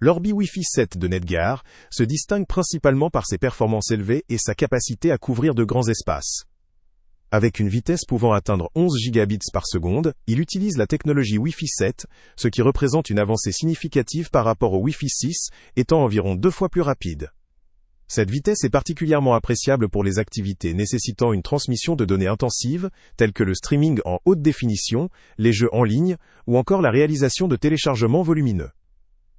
L'Orbi Wi-Fi 7 de Netgear se distingue principalement par ses performances élevées et sa capacité à couvrir de grands espaces. Avec une vitesse pouvant atteindre 11 gigabits par seconde, il utilise la technologie Wi-Fi 7, ce qui représente une avancée significative par rapport au Wi-Fi 6, étant environ 2 fois plus rapide. Cette vitesse est particulièrement appréciable pour les activités nécessitant une transmission de données intensives, telles que le streaming en haute définition, les jeux en ligne, ou encore la réalisation de téléchargements volumineux.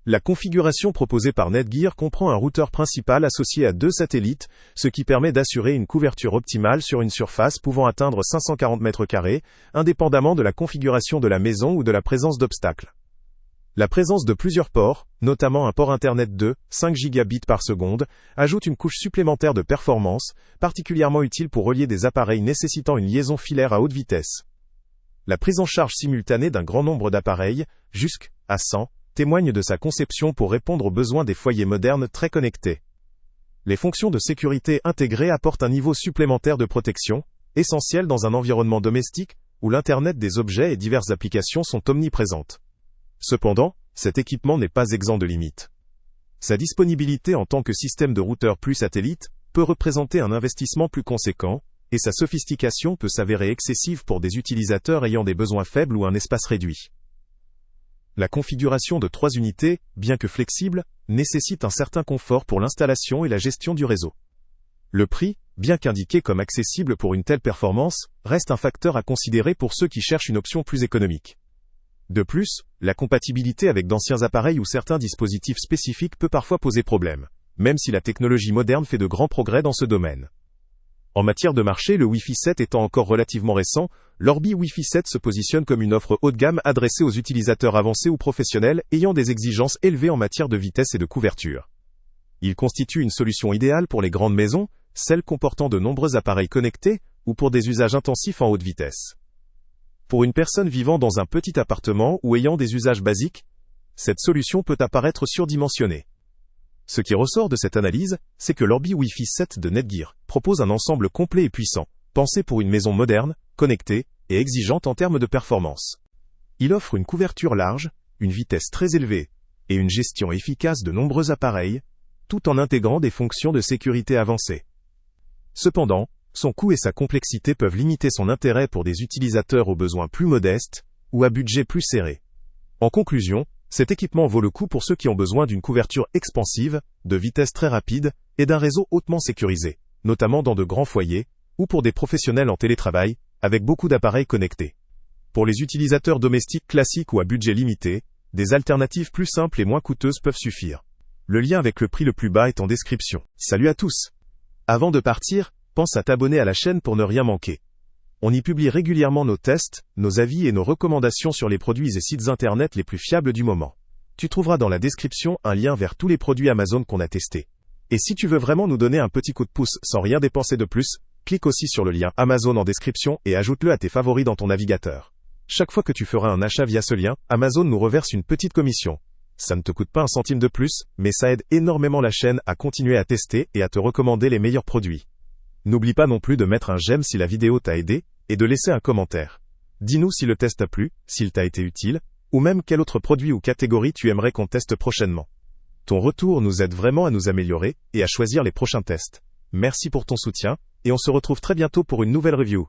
La configuration proposée par Netgear comprend un routeur principal associé à 2 satellites, ce qui permet d'assurer une couverture optimale sur une surface pouvant atteindre 540 m², indépendamment de la configuration de la maison ou de la présence d'obstacles. La présence de plusieurs ports, notamment un port Internet de 5 gigabits par seconde, ajoute une couche supplémentaire de performance, particulièrement utile pour relier des appareils nécessitant une liaison filaire à haute vitesse. La prise en charge simultanée d'un grand nombre d'appareils, jusqu'à 100, témoigne de sa conception pour répondre aux besoins des foyers modernes très connectés. Les fonctions de sécurité intégrées apportent un niveau supplémentaire de protection, essentiel dans un environnement domestique où l'Internet des objets et diverses applications sont omniprésentes. Cependant, cet équipement n'est pas exempt de limites. Sa disponibilité en tant que système de routeur plus satellite peut représenter un investissement plus conséquent, et sa sophistication peut s'avérer excessive pour des utilisateurs ayant des besoins faibles ou un espace réduit. La configuration de 3 unités, bien que flexible, nécessite un certain confort pour l'installation et la gestion du réseau. Le prix, bien qu'indiqué comme accessible pour une telle performance, reste un facteur à considérer pour ceux qui cherchent une option plus économique. De plus, la compatibilité avec d'anciens appareils ou certains dispositifs spécifiques peut parfois poser problème, même si la technologie moderne fait de grands progrès dans ce domaine. En matière de marché, le Wi-Fi 7 étant encore relativement récent, l'Orbi Wi-Fi 7 se positionne comme une offre haut de gamme adressée aux utilisateurs avancés ou professionnels ayant des exigences élevées en matière de vitesse et de couverture. Il constitue une solution idéale pour les grandes maisons, celles comportant de nombreux appareils connectés, ou pour des usages intensifs en haute vitesse. Pour une personne vivant dans un petit appartement ou ayant des usages basiques, cette solution peut apparaître surdimensionnée. Ce qui ressort de cette analyse, c'est que l'Orbi Wi-Fi 7 de Netgear propose un ensemble complet et puissant, pensé pour une maison moderne, connectée et exigeante en termes de performance. Il offre une couverture large, une vitesse très élevée et une gestion efficace de nombreux appareils, tout en intégrant des fonctions de sécurité avancées. Cependant, son coût et sa complexité peuvent limiter son intérêt pour des utilisateurs aux besoins plus modestes ou à budget plus serré. En conclusion, cet équipement vaut le coup pour ceux qui ont besoin d'une couverture expansive, de vitesse très rapide et d'un réseau hautement sécurisé, notamment dans de grands foyers, ou pour des professionnels en télétravail, avec beaucoup d'appareils connectés. Pour les utilisateurs domestiques classiques ou à budget limité, des alternatives plus simples et moins coûteuses peuvent suffire. Le lien avec le prix le plus bas est en description. Salut à tous! Avant de partir, pense à t'abonner à la chaîne pour ne rien manquer. On y publie régulièrement nos tests, nos avis et nos recommandations sur les produits et sites internet les plus fiables du moment. Tu trouveras dans la description un lien vers tous les produits Amazon qu'on a testés. Et si tu veux vraiment nous donner un petit coup de pouce sans rien dépenser de plus, clique aussi sur le lien Amazon en description et ajoute-le à tes favoris dans ton navigateur. Chaque fois que tu feras un achat via ce lien, Amazon nous reverse une petite commission. Ça ne te coûte pas un centime de plus, mais ça aide énormément la chaîne à continuer à tester et à te recommander les meilleurs produits. N'oublie pas non plus de mettre un j'aime si la vidéo t'a aidé, et de laisser un commentaire. Dis-nous si le test t'a plu, s'il t'a été utile, ou même quel autre produit ou catégorie tu aimerais qu'on teste prochainement. Ton retour nous aide vraiment à nous améliorer et à choisir les prochains tests. Merci pour ton soutien, et on se retrouve très bientôt pour une nouvelle review.